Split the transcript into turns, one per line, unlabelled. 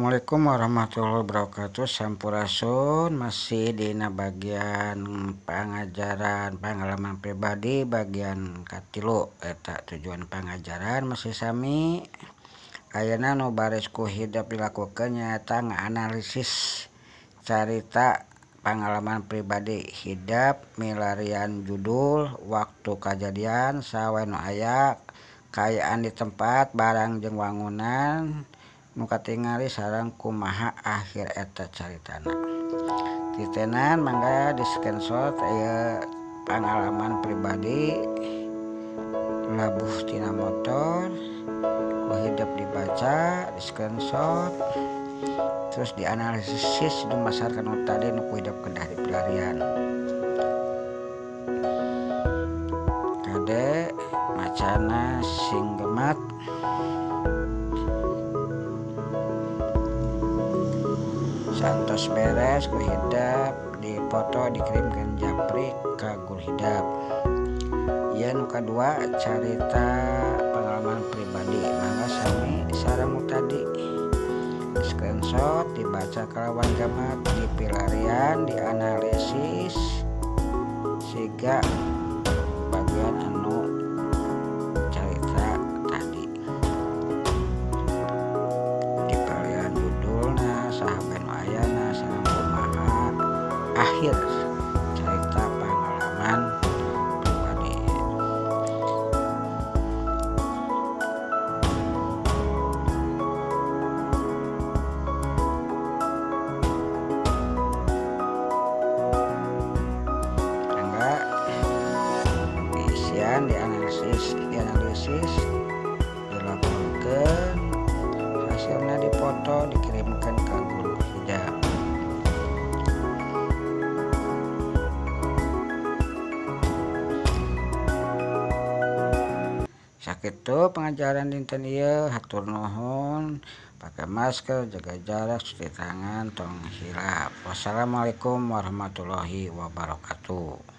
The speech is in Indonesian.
Assalamualaikum warahmatullahi wabarakatuh. Sampurasun masih dina bagian pengajaran pengalaman pribadi bagian katilu eta tujuan pengajaran masih sami. Ayeuna nu baris ku hidup dilakukeun nyaeta ngaanalisis carita pengalaman pribadi hidup milarian judul waktu kejadian sawe nu aya kaayaan di tempat barang jeung wangunan nu katingali sareng kumaha akhir eta caritana. Titenan mangga di screenshot aya pengalaman pribadi labuh tina motor ku hidup dibaca di screenshot terus dianalisis di masyarakat nu tadi nu ku hidup kedah di pelarian kade macana singgemat santos beres ku hidup di foto dikirimkan japri ka guru hidup. Ieu nu kadua carita pengalaman pribadi mangga sami sareng tadi screenshot dibaca kalawan gamat di pelarian dianalisis siga bagian anu carita tadi di pelarian judulna sahabat nu ayana sareng kumaha akhir carita pengalaman pribadi. Enggak isian dianalisis dilaporkan hasilnya dipoto dikirimkan ke guru hidup. Sakitu pengajaran dinten ieu hatur nuhun pakai masker jaga jarak cuci tangan tong hilap. Wassalamualaikum warahmatullahi wabarakatuh.